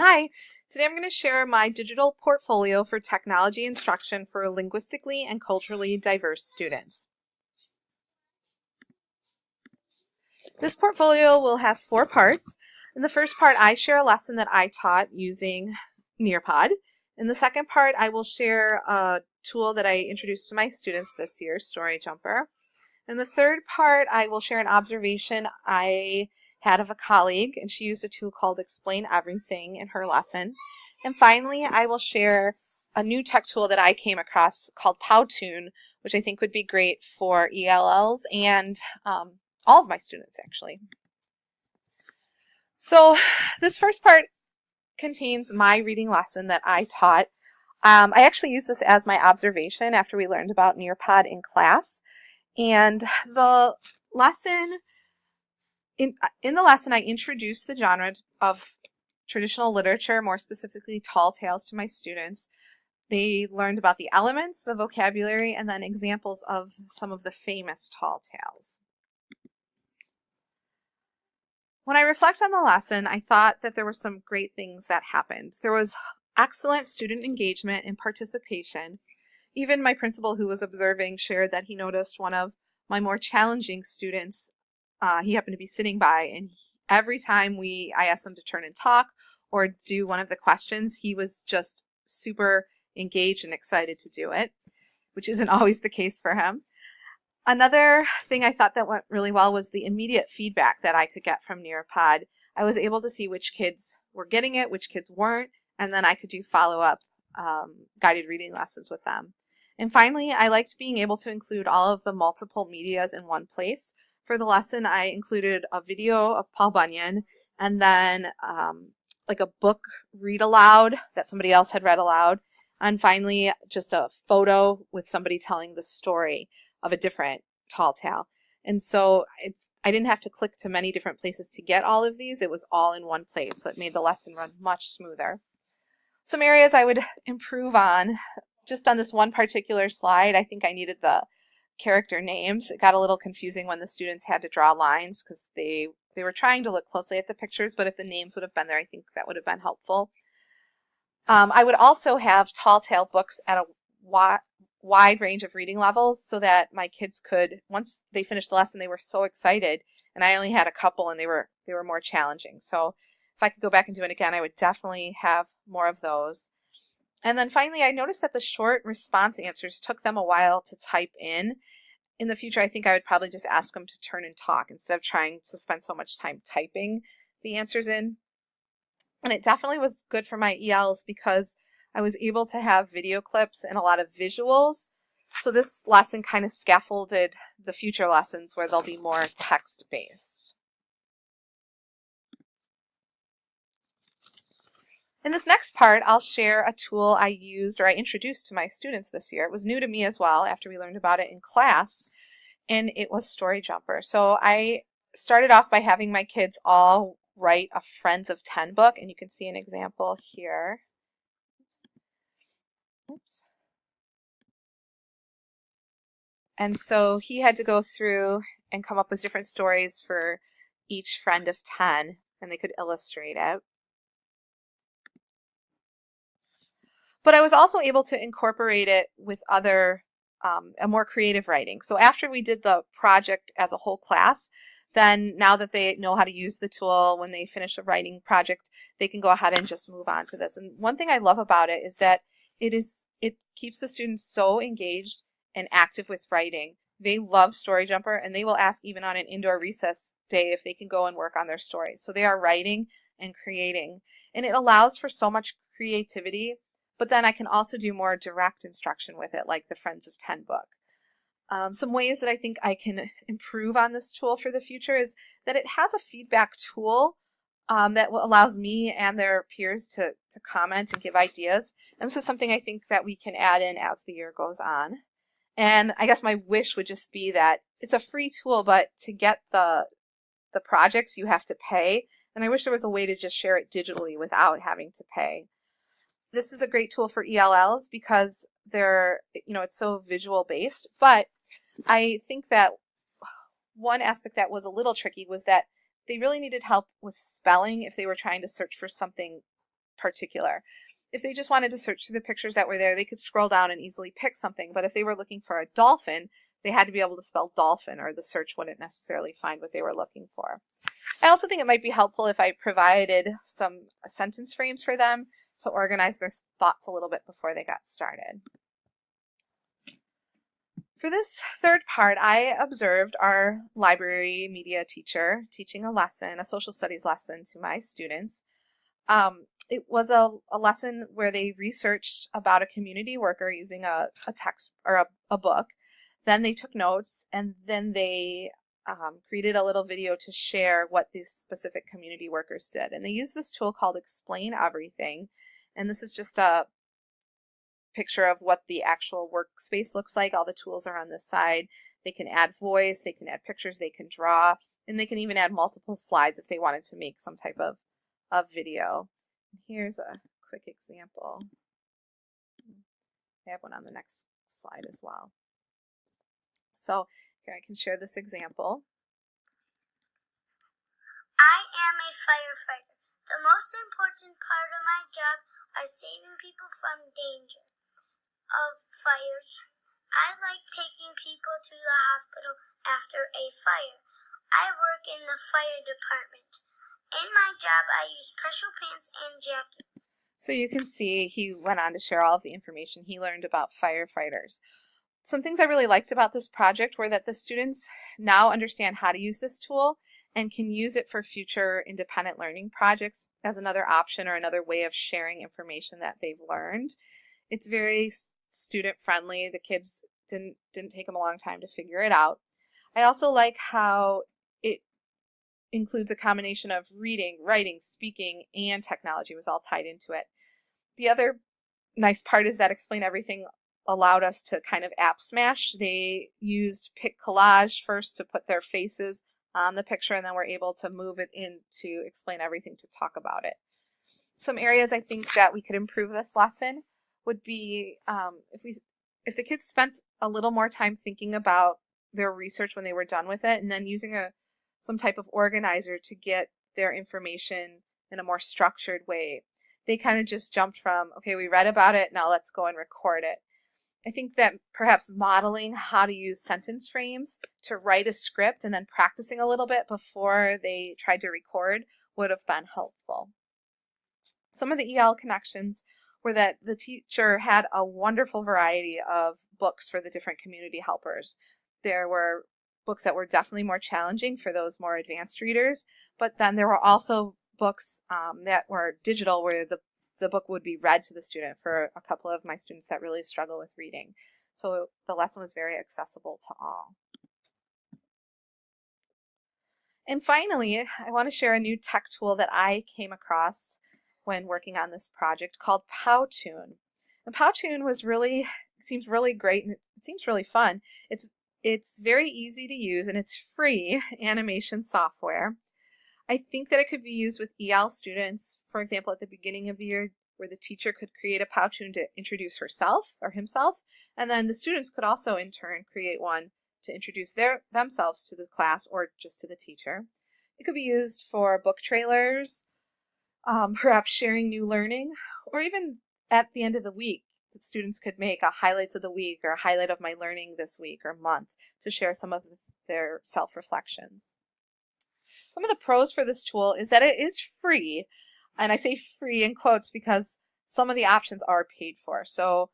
Hi, today I'm going to share my digital portfolio for technology instruction for linguistically and culturally diverse students. This portfolio will have 4 parts. In the first part, I share a lesson that I taught using Nearpod. In the second part, I will share a tool that I introduced to my students this year, Story Jumper. In the third part, I will share an observation I had of a colleague, and she used a tool called Explain Everything in her lesson. And finally, I will share a new tech tool that I came across called Powtoon, which I think would be great for ELLs and all of my students, actually. So this first part contains my reading lesson that I taught. I actually used this as my observation after we learned about Nearpod in class. And the lesson, in the lesson, I introduced the genre of traditional literature, more specifically tall tales, to my students. They learned about the elements, the vocabulary, and then examples of some of the famous tall tales. When I reflect on the lesson, I thought that there were some great things that happened. There was excellent student engagement and participation. Even my principal, who was observing, shared that he noticed one of my more challenging students, he happened to be sitting by, and every time I asked them to turn and talk or do one of the questions, he was just super engaged and excited to do it, which isn't always the case for him. Another thing I thought that went really well was the immediate feedback that I could get from Nearpod. I was able to see which kids were getting it, which kids weren't, and then I could do follow-up guided reading lessons with them. And finally, I liked being able to include all of the multiple medias in one place. For the lesson, I included a video of Paul Bunyan, and then like a book read aloud that somebody else had read aloud, and finally just a photo with somebody telling the story of a different tall tale. And so I didn't have to click to many different places to get all of these. It was all in one place, so it made the lesson run much smoother. Some areas I would improve on, just on this one particular slide, I think I needed the character names. It got a little confusing when the students had to draw lines because they were trying to look closely at the pictures, but if the names would have been there, I think that would have been helpful. I would also have tall tale books at a wide range of reading levels so that my kids could, once they finished the lesson, they were so excited, and I only had a couple and they were more challenging. So if I could go back and do it again, I would definitely have more of those. And then finally, I noticed that the short response answers took them a while to type in. In the future, I think I would probably just ask them to turn and talk instead of trying to spend so much time typing the answers in. And it definitely was good for my ELs because I was able to have video clips and a lot of visuals. So this lesson kind of scaffolded the future lessons where they'll be more text-based. In this next part, I'll share a tool I used or I introduced to my students this year. It was new to me as well after we learned about it in class, and it was Story Jumper. So I started off by having my kids all write a Friends of 10 book, and you can see an example here. Oops. And so he had to go through and come up with different stories for each friend of 10, and they could illustrate it. But I was also able to incorporate it with other, a more creative writing. So after we did the project as a whole class, then now that they know how to use the tool, when they finish a writing project, they can go ahead and just move on to this. And one thing I love about it is that it keeps the students so engaged and active with writing. They love Story Jumper, and they will ask even on an indoor recess day if they can go and work on their stories. So they are writing and creating, and it allows for so much creativity. But then I can also do more direct instruction with it, like the Friends of 10 book. Some ways that I think I can improve on this tool for the future is that it has a feedback tool that allows me and their peers to comment and give ideas. And this is something I think that we can add in as the year goes on. And I guess my wish would just be that it's a free tool, but to get the projects you have to pay. And I wish there was a way to just share it digitally without having to pay. This is a great tool for ELLs because it's so visual based, but I think that one aspect that was a little tricky was that they really needed help with spelling if they were trying to search for something particular. If they just wanted to search through the pictures that were there, they could scroll down and easily pick something. But if they were looking for a dolphin, they had to be able to spell dolphin, or the search wouldn't necessarily find what they were looking for. I also think it might be helpful if I provided some sentence frames for them to organize their thoughts a little bit before they got started. For this third part, I observed our library media teacher teaching a lesson, a social studies lesson to my students. It was a lesson where they researched about a community worker using a text or a book. Then they took notes, and then they created a little video to share what these specific community workers did. And they used this tool called Explain Everything. And this is just a picture of what the actual workspace looks like. All the tools are on this side. They can add voice, they can add pictures, they can draw, and they can even add multiple slides if they wanted to make some type of video. Here's a quick example. I have one on the next slide as well. So here I can share this example. I am a firefighter. The most important part of my job are saving people from danger of fires. I like taking people to the hospital after a fire. I work in the fire department. In my job, I use special pants and jacket. So you can see he went on to share all of the information he learned about firefighters. Some things I really liked about this project were that the students now understand how to use this tool and can use it for future independent learning projects as another option or another way of sharing information that they've learned. It's very student friendly. The kids didn't take them a long time to figure it out. I also like how it includes a combination of reading, writing, speaking, and technology was all tied into it. The other nice part is that Explain Everything allowed us to kind of app smash. They used Pick Collage first to put their faces on the picture, and then we're able to move it into Explain Everything to talk about it. Some areas I think that we could improve this lesson would be if the kids spent a little more time thinking about their research when they were done with it, and then using some type of organizer to get their information in a more structured way. They kind of just jumped from, okay, we read about it, now let's go and record it. I think that perhaps modeling how to use sentence frames to write a script and then practicing a little bit before they tried to record would have been helpful. Some of the EL connections were that the teacher had a wonderful variety of books for the different community helpers. There were books that were definitely more challenging for those more advanced readers, but then there were also books that were digital where the book would be read to the student for a couple of my students that really struggle with reading. So the lesson was very accessible to all. And finally, I want to share a new tech tool that I came across when working on this project called Powtoon. And Powtoon seems really great, and it seems really fun. It's very easy to use, and it's free animation software. I think that it could be used with EL students, for example, at the beginning of the year, where the teacher could create a Powtoon to introduce herself or himself, and then the students could also in turn create one to introduce themselves to the class or just to the teacher. It could be used for book trailers, perhaps sharing new learning, or even at the end of the week, the students could make a highlights of the week or a highlight of my learning this week or month to share some of their self-reflections. Some of the pros for this tool is that it is free, and I say free in quotes because some of the options are paid for. So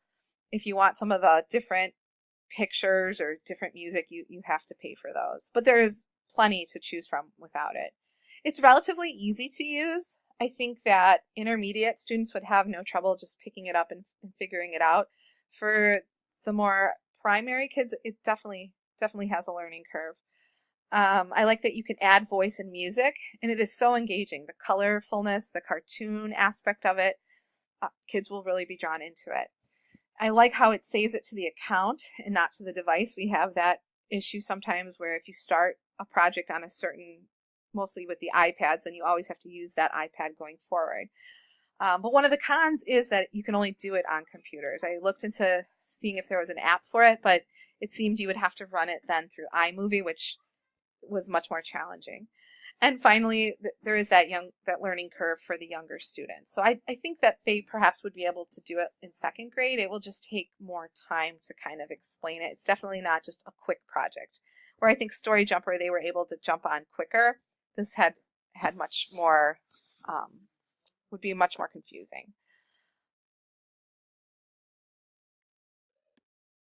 if you want some of the different pictures or different music, you have to pay for those. But there is plenty to choose from without it. It's relatively easy to use. I think that intermediate students would have no trouble just picking it up and figuring it out. For the more primary kids, it definitely has a learning curve. I like that you can add voice and music, and it is so engaging. The colorfulness, the cartoon aspect of it, kids will really be drawn into it. I like how it saves it to the account and not to the device. We have that issue sometimes where if you start a project on mostly with the iPads, then you always have to use that iPad going forward. But one of the cons is that you can only do it on computers. I looked into seeing if there was an app for it, but it seemed you would have to run it then through iMovie, which was much more challenging. And finally, there is that learning curve for the younger students. So I think that they perhaps would be able to do it in second grade. It will just take more time to kind of explain it. It's definitely not just a quick project. Where I think Story Jumper, they were able to jump on quicker. This had much more, would be much more confusing.